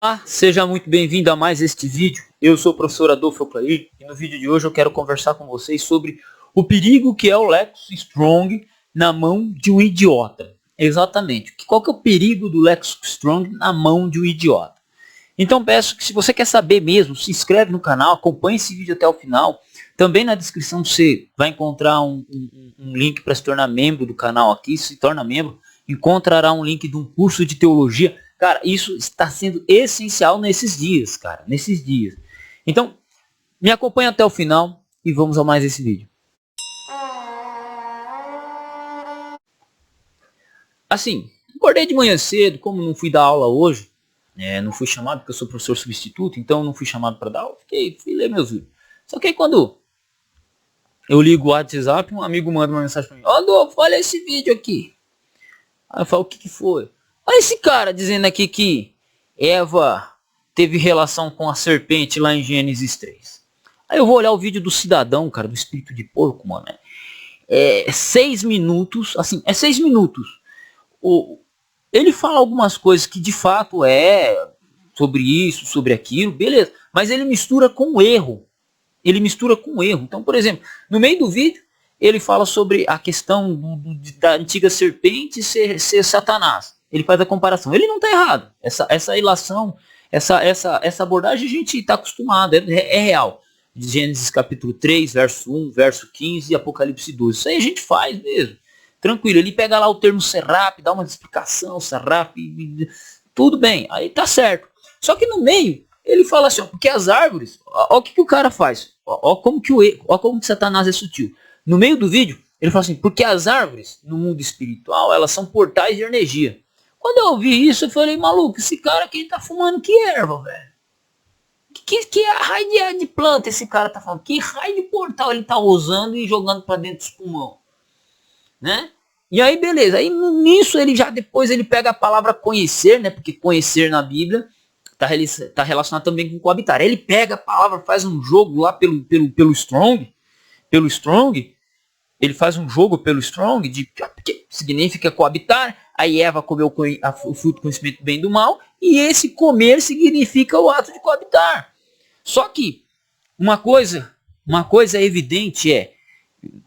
Olá, seja muito bem-vindo a mais este vídeo. Eu sou o professor Adolfo Euclair e no vídeo de hoje eu quero conversar com vocês sobre o perigo que é o Lex Strong na mão de um idiota. Exatamente. Qual que é o perigo do Lex Strong na mão de um idiota? Então peço que, se você quer saber mesmo, se inscreve no canal, acompanhe esse vídeo até o final. Também na descrição você vai encontrar um link para se tornar membro do canal aqui. Se torna membro, encontrará um link de um curso de teologia. Cara, isso está sendo essencial nesses dias, cara, nesses dias. Então, me acompanhe até o final e vamos a mais esse vídeo. Assim, acordei de manhã cedo, como não fui dar aula hoje, não fui chamado porque eu sou professor substituto, então não fui chamado para dar aula, fui ler meus vídeos. Só que aí quando eu ligo o WhatsApp, um amigo manda uma mensagem para mim: "Ó, Adolfo, olha esse vídeo aqui." Aí eu falo: "O que foi?" "Olha esse cara dizendo aqui que Eva teve relação com a serpente lá em Gênesis 3." Aí eu vou olhar o vídeo do cidadão, cara, do espírito de porco, mano. É 6 minutos, assim, é 6 minutos. Ele fala algumas coisas que de fato é sobre isso, sobre aquilo, beleza. Mas ele mistura com erro. Ele mistura com erro. Então, por exemplo, no meio do vídeo, ele fala sobre a questão da antiga serpente ser Satanás. Ele faz a comparação. Ele não está errado. Essa ilação, essa abordagem a gente está acostumado, é real. Gênesis capítulo 3, verso 1, verso 15 e Apocalipse 12. Isso aí a gente faz mesmo. Tranquilo. Ele pega lá o termo serap, dá uma explicação, serap, tudo bem. Aí tá certo. Só que no meio, ele fala assim, ó, porque as árvores, ó o que o cara faz, ó como que Satanás é sutil. No meio do vídeo, ele fala assim, porque as árvores, no mundo espiritual, elas são portais de energia. Quando eu ouvi isso, eu falei, maluco, esse cara aqui tá fumando que erva, velho? Que raio de planta esse cara tá falando? Que raio de portal ele tá usando e jogando para dentro dos pulmões? Né? E aí, beleza. Aí nisso ele já depois ele pega a palavra conhecer, né? Porque conhecer na Bíblia tá relacionado também com coabitar. Ele pega a palavra, faz um jogo lá pelo Strong, ele faz um jogo pelo Strong, que significa coabitar. Aí Eva comeu o fruto do conhecimento do bem e do mal, e esse comer significa o ato de coabitar. Só que uma coisa evidente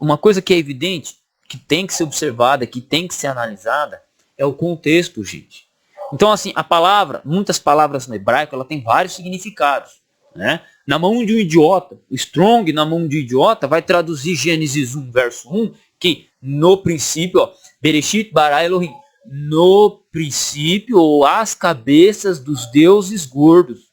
uma coisa que é evidente, que tem que ser observada, que tem que ser analisada, é o contexto, gente. Então, assim, muitas palavras no hebraico, ela tem vários significados, né? Na mão de um idiota, o Strong, na mão de um idiota, vai traduzir Gênesis 1, verso 1, que no princípio, ó, Bereshit bara Elohim, no princípio, ou as cabeças dos deuses gordos,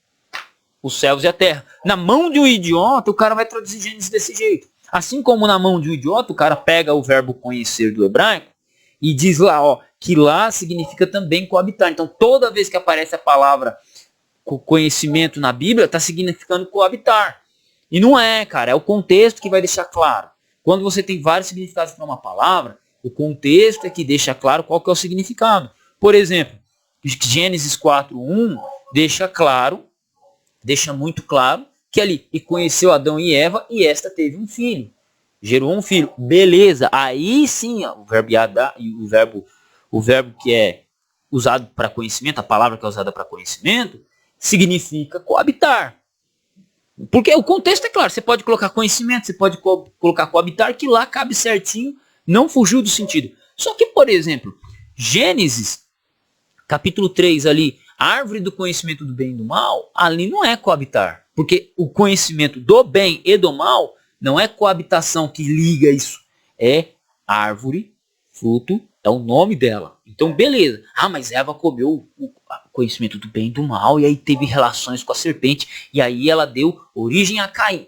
os céus e a terra. Na mão de um idiota, o cara vai traduzir Gênesis desse jeito. Assim como na mão de um idiota, o cara pega o verbo conhecer do hebraico e diz lá, ó, que lá significa também coabitar. Então, toda vez que aparece a palavra conhecimento na Bíblia, está significando coabitar. E não é, cara, é o contexto que vai deixar claro. Quando você tem vários significados para uma palavra, o contexto é que deixa claro qual que é o significado. Por exemplo, Gênesis 4:1 deixa muito claro que ali, e conheceu Adão e Eva, e esta teve um filho. Gerou um filho. Beleza. Aí sim, ó, o verbo yadá, o verbo que é usado para conhecimento, a palavra que é usada para conhecimento, significa coabitar. Porque o contexto é claro, você pode colocar conhecimento, você pode colocar coabitar, que lá cabe certinho, não fugiu do sentido. Só que, por exemplo, Gênesis, capítulo 3 ali, a árvore do conhecimento do bem e do mal, ali não é coabitar. Porque o conhecimento do bem e do mal não é coabitação que liga isso. É árvore, fruto, é o nome dela. Então, beleza. Ah, mas Eva comeu o conhecimento do bem e do mal, e aí teve relações com a serpente, e aí ela deu origem a Caim.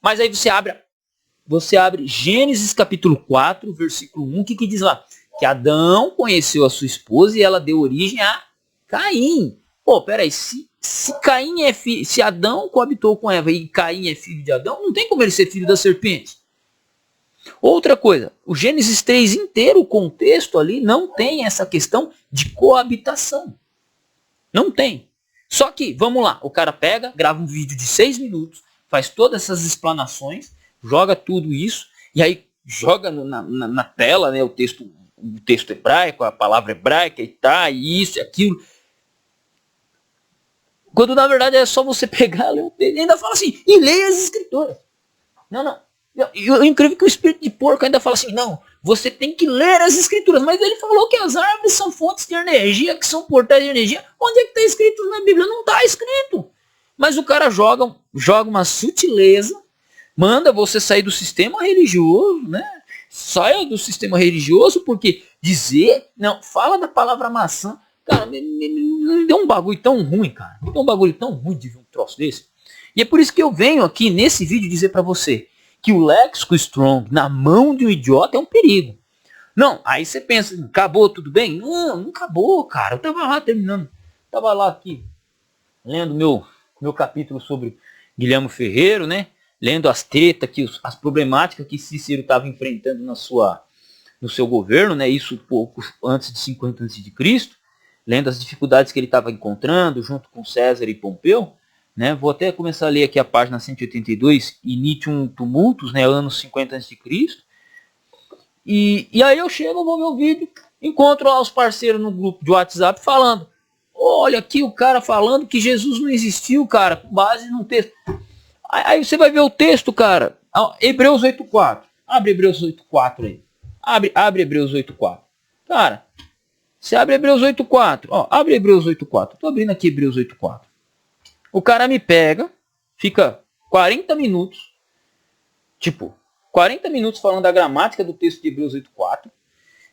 Mas aí você abre Gênesis capítulo 4, versículo 1, que diz lá? Que Adão conheceu a sua esposa e ela deu origem a Caim. Pô, peraí, se Caim é filho, se Adão coabitou com Eva e Caim é filho de Adão, não tem como ele ser filho da serpente. Outra coisa, o Gênesis 3 inteiro, o contexto ali, não tem essa questão de coabitação. Não tem. Só que, vamos lá, o cara pega, grava um vídeo de 6 minutos, faz todas essas explanações, joga tudo isso, e aí joga na tela, né, o texto hebraico, a palavra hebraica e tá, e isso e aquilo. Quando na verdade é só você pegar, ler o texto. E ainda fala assim, e leia as escrituras. Não. E o incrível é que o espírito de porco ainda fala assim, não, você tem que ler as escrituras. Mas ele falou que as árvores são fontes de energia, que são portais de energia. Onde é que está escrito na Bíblia? Não está escrito. Mas o cara joga uma sutileza, manda você sair do sistema religioso, né? Saia do sistema religioso, porque dizer, não, fala da palavra maçã. Cara, me deu um bagulho tão ruim, cara. Me deu um bagulho tão ruim de ver um troço desse. E é por isso que eu venho aqui nesse vídeo dizer pra você que o léxico strong na mão de um idiota é um perigo. Não, aí você pensa, acabou tudo bem? Não acabou, cara. Eu tava lá terminando. Tava lá aqui, lendo meu capítulo sobre Guilherme Ferreiro, né? Lendo as tretas, as problemáticas que Cícero estava enfrentando no seu governo, né? Isso pouco antes de 50 a.C., lendo as dificuldades que ele estava encontrando junto com César e Pompeu, né? Vou até começar a ler aqui a página 182, Initium Tumultus, né? Anos 50 a.C. E aí eu chego, vou ver o vídeo, encontro lá os parceiros no grupo de WhatsApp falando, olha aqui o cara falando que Jesus não existiu, cara, com base num texto. Aí você vai ver o texto, cara. Hebreus 8.4. Abre Hebreus 8.4 aí. Abre Hebreus 8.4. Cara, você abre Hebreus 8.4. Ó, abre Hebreus 8.4. Tô abrindo aqui Hebreus 8.4. O cara me pega, fica 40 minutos, tipo, 40 minutos falando da gramática do texto de Hebreus 8.4,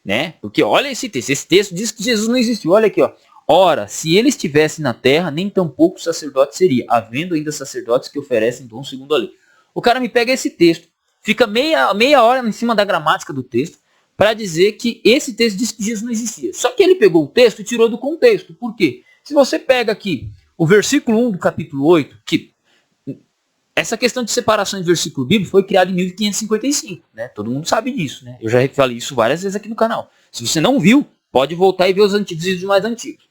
né? Porque olha esse texto. Esse texto diz que Jesus não existiu. Olha aqui, ó. Ora, se ele estivesse na terra, nem tampouco sacerdote seria, havendo ainda sacerdotes que oferecem dom segundo a lei. O cara me pega esse texto, fica meia hora em cima da gramática do texto, para dizer que esse texto diz que Jesus não existia. Só que ele pegou o texto e tirou do contexto. Por quê? Se você pega aqui o versículo 1 do capítulo 8, que essa questão de separação de versículo bíblico foi criada em 1555, né? Todo mundo sabe disso, né? Eu já falei isso várias vezes aqui no canal. Se você não viu, pode voltar e ver os vídeos mais antigos.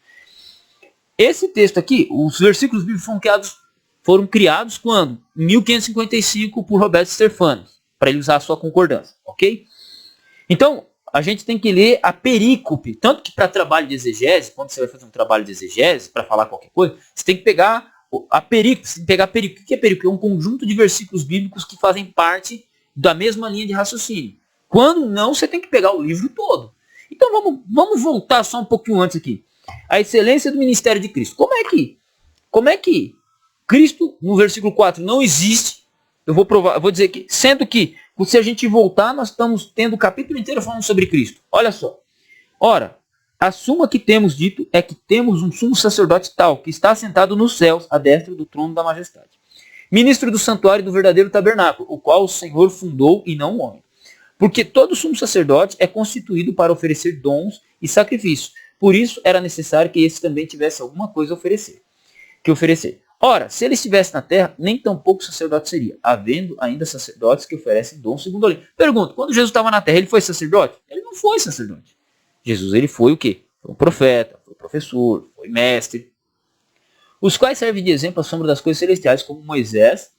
Esse texto aqui, os versículos bíblicos foram criados quando? Em 1555 por Roberto Stefanes, para ele usar a sua concordância, ok? Então, a gente tem que ler a perícope, tanto que para trabalho de exegese, quando você vai fazer um trabalho de exegese, para falar qualquer coisa, você tem que pegar a perícope. Você tem que pegar a perícope. O que é perícope? É um conjunto de versículos bíblicos que fazem parte da mesma linha de raciocínio. Quando não, você tem que pegar o livro todo. Então vamos voltar só um pouquinho antes aqui. A excelência do ministério de Cristo. Como é que Cristo, no versículo 4, não existe? Eu vou dizer que, sendo que, se a gente voltar, nós estamos tendo o capítulo inteiro falando sobre Cristo. Olha só. Ora, a suma que temos dito é que temos um sumo sacerdote tal, que está sentado nos céus, à destra do trono da majestade. Ministro do santuário e do verdadeiro tabernáculo, o qual o Senhor fundou e não o homem. Porque todo sumo sacerdote é constituído para oferecer dons e sacrifícios. Por isso era necessário que esse também tivesse alguma coisa a oferecer. Ora, se ele estivesse na terra, nem tampouco sacerdote seria, havendo ainda sacerdotes que oferecem dons segundo a lei. Pergunto, quando Jesus estava na terra, ele foi sacerdote? Ele não foi sacerdote. Jesus, ele foi o quê? Foi um profeta, foi professor, foi mestre. Os quais servem de exemplo à sombra das coisas celestiais, como Moisés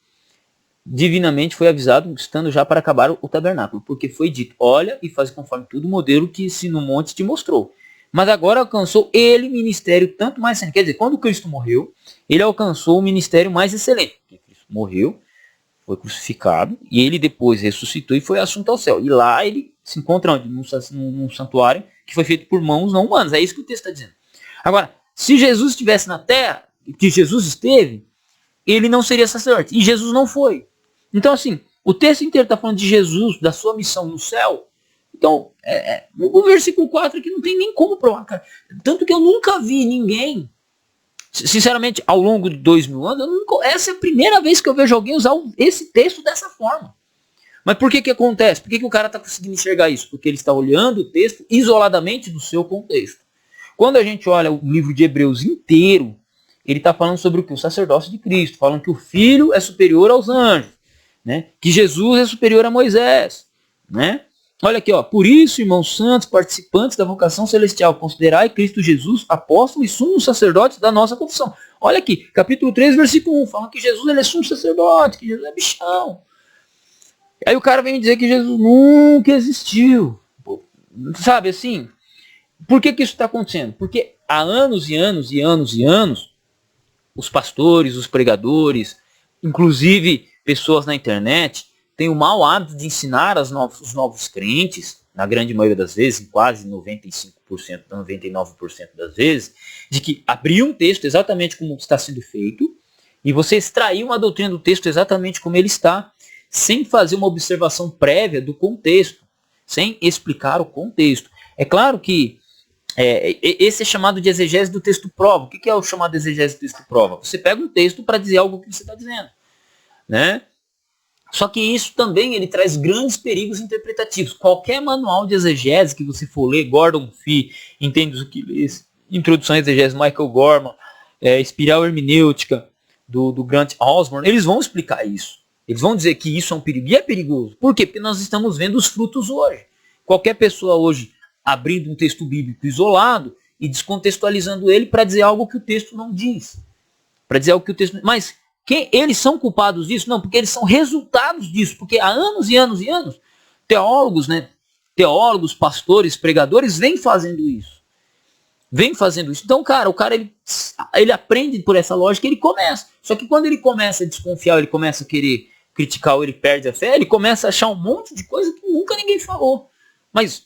divinamente foi avisado, estando já para acabar o tabernáculo, porque foi dito, olha e faz conforme tudo o modelo que se no monte te mostrou. Mas agora alcançou ele ministério tanto mais excelente. Quer dizer, quando Cristo morreu, ele alcançou o ministério mais excelente. Porque Cristo morreu, foi crucificado, e ele depois ressuscitou e foi assunto ao céu. E lá ele se encontra onde? Num santuário que foi feito por mãos não humanas. É isso que o texto está dizendo. Agora, se Jesus estivesse na terra, que Jesus esteve, ele não seria sacerdote. E Jesus não foi. Então, assim, o texto inteiro está falando de Jesus, da sua missão no céu. Então, o versículo 4 aqui não tem nem como provar, cara. Tanto que eu nunca vi ninguém, sinceramente, ao longo de 2000 anos, essa é a primeira vez que eu vejo alguém usar esse texto dessa forma. Mas por que acontece? Por que o cara está conseguindo enxergar isso? Porque ele está olhando o texto isoladamente do seu contexto. Quando a gente olha o livro de Hebreus inteiro, ele está falando sobre o que? O sacerdócio de Cristo, falando que o Filho é superior aos anjos, né? Que Jesus é superior a Moisés, né? Olha aqui, ó. Por isso, irmãos santos, participantes da vocação celestial, considerai Cristo Jesus apóstolo e sumo sacerdote da nossa confissão. Olha aqui, capítulo 3, versículo 1, falando que Jesus ele é sumo sacerdote, que Jesus é bichão. Aí o cara vem me dizer que Jesus nunca existiu. Sabe assim? Por que isso está acontecendo? Porque há anos e anos e anos e anos, os pastores, os pregadores, inclusive pessoas na internet, têm o mau hábito de ensinar os novos crentes, na grande maioria das vezes, em quase 95%, 99% das vezes, de que abrir um texto exatamente como está sendo feito, e você extrair uma doutrina do texto exatamente como ele está, sem fazer uma observação prévia do contexto, sem explicar o contexto. É claro que esse é chamado de exegese do texto prova. O que é o chamado de exegese do texto prova? Você pega um texto para dizer algo que você está dizendo, né? Só que isso também ele traz grandes perigos interpretativos. Qualquer manual de exegese que você for ler, Gordon Fee, Entende o que lês, Introdução à Exegese, Michael Gorman, Espiral Hermenêutica, do Grant Osborne, eles vão explicar isso. Eles vão dizer que isso é um perigo. E é perigoso. Por quê? Porque nós estamos vendo os frutos hoje. Qualquer pessoa hoje abrindo um texto bíblico isolado e descontextualizando ele para dizer algo que o texto não diz. Para dizer algo que o texto... Mas eles são culpados disso? Não, porque eles são resultados disso. Porque há anos e anos e anos, teólogos, teólogos, pastores, pregadores, vêm fazendo isso. Então, o cara ele aprende por essa lógica e ele começa. Só que quando ele começa a desconfiar, ele começa a querer criticar ou ele perde a fé, ele começa a achar um monte de coisa que nunca ninguém falou. Mas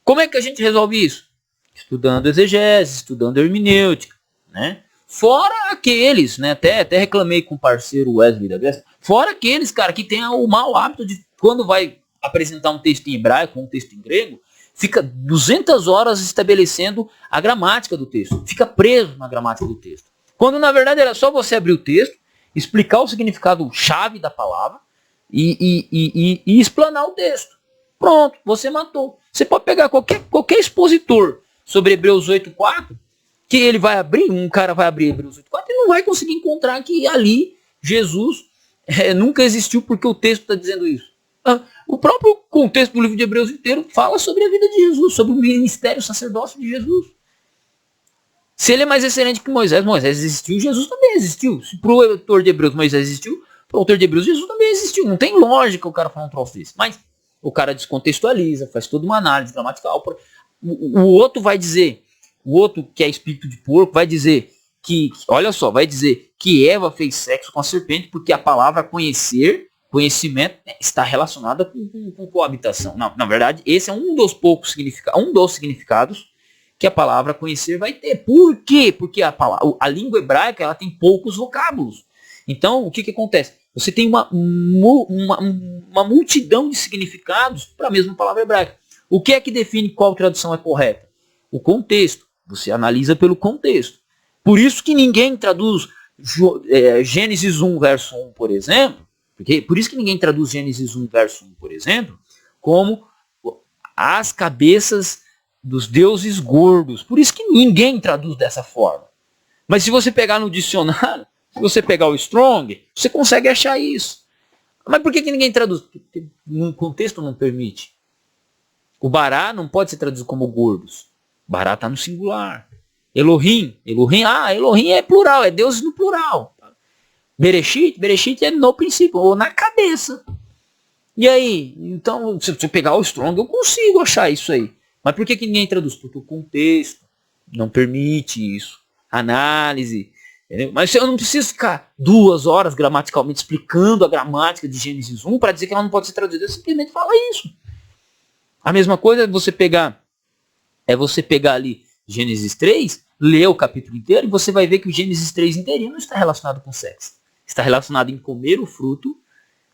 como é que a gente resolve isso? Estudando exegese, estudando hermenêutica, né? Fora aqueles, né? Até reclamei com o parceiro Wesley da Grécia. Fora aqueles, cara, que tem o mau hábito de, quando vai apresentar um texto em hebraico, um texto em grego, fica 200 horas estabelecendo a gramática do texto. Fica preso na gramática do texto. Quando, na verdade, era só você abrir o texto, explicar o significado chave da palavra e explanar o texto. Pronto, você matou. Você pode pegar qualquer expositor sobre Hebreus 8.4, que ele vai abrir, um cara vai abrir Hebreus 8.4 e não vai conseguir encontrar que ali Jesus nunca existiu porque o texto está dizendo isso. O próprio contexto do livro de Hebreus inteiro fala sobre a vida de Jesus, sobre o ministério sacerdócio de Jesus. Se ele é mais excelente que Moisés existiu, Jesus também existiu. Se para o autor de Hebreus Moisés existiu, para o autor de Hebreus Jesus também existiu. Não tem lógica o cara falar um troço desse. Mas o cara descontextualiza, faz toda uma análise gramatical. O outro vai dizer, o outro que é espírito de porco, vai dizer que, olha só, vai dizer que Eva fez sexo com a serpente porque a palavra conhecimento está relacionada com coabitação. Não, na verdade, esse é um dos poucos significados que a palavra conhecer vai ter. Por quê? Porque a língua hebraica ela tem poucos vocábulos. Então, o que acontece? Você tem uma multidão de significados para a mesma palavra hebraica. O que é que define qual tradução é correta? O contexto. Você analisa pelo contexto. Por isso que ninguém traduz Gênesis 1, verso 1, por exemplo. Por isso que ninguém traduz Gênesis 1, verso 1, por exemplo, como as cabeças dos deuses gordos. Por isso que ninguém traduz dessa forma. Mas se você pegar no dicionário, se você pegar o Strong, você consegue achar isso. Mas por que ninguém traduz? Porque no contexto não permite. O Bará não pode ser traduzido como gordos. Bará está no singular. Elohim é plural, é deuses no plural. Bereshit é no princípio, ou na cabeça. E aí? Então, se eu pegar o Strong, eu consigo achar isso aí. Mas por que ninguém traduz? Porque o contexto não permite isso. Análise. Entendeu? Mas eu não preciso ficar 2 horas gramaticalmente explicando a gramática de Gênesis 1 para dizer que ela não pode ser traduzida. Eu simplesmente falo isso. A mesma coisa é você pegar ali Gênesis 3, ler o capítulo inteiro e você vai ver que o Gênesis 3 inteirinho não está relacionado com sexo. Está relacionado em comer o fruto,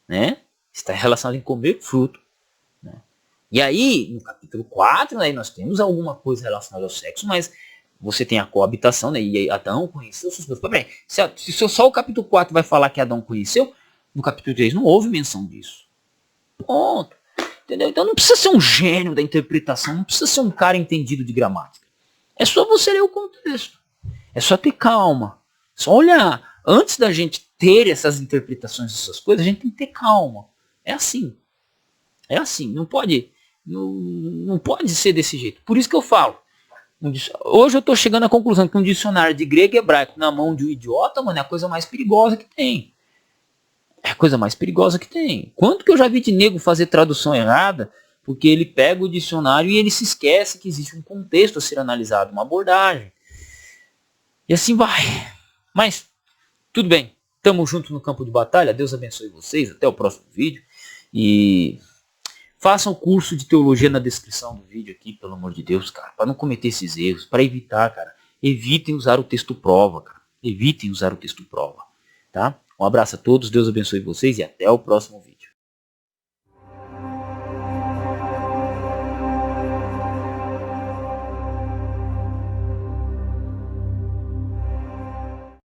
né? Está relacionado em comer o fruto. Né? E aí, no capítulo 4, aí nós temos alguma coisa relacionada ao sexo, mas você tem a coabitação, né? E Adão conheceu seus esposa. Bem, se só o capítulo 4 vai falar que Adão conheceu, no capítulo 3 não houve menção disso. Ponto. Entendeu? Então não precisa ser um gênio da interpretação, não precisa ser um cara entendido de gramática. É só você ler o contexto. É só ter calma. Só olhar. Antes da gente ter essas interpretações dessas coisas, a gente tem que ter calma. É assim. É assim. Não pode ser desse jeito. Por isso que eu falo. Hoje eu estou chegando à conclusão que um dicionário de grego e hebraico na mão de um idiota, mano, é a coisa mais perigosa que tem. É a coisa mais perigosa que tem. Quanto que eu já vi de nego fazer tradução errada, porque ele pega o dicionário e ele se esquece que existe um contexto a ser analisado, uma abordagem. E assim vai. Mas, tudo bem. Tamo junto no campo de batalha. Deus abençoe vocês. Até o próximo vídeo. E façam o curso de teologia na descrição do vídeo aqui, pelo amor de Deus, cara. Para não cometer esses erros. Para evitar, cara. Evitem usar o texto prova, cara. Evitem usar o texto prova. Tá? Um abraço a todos. Deus abençoe vocês e até o próximo vídeo.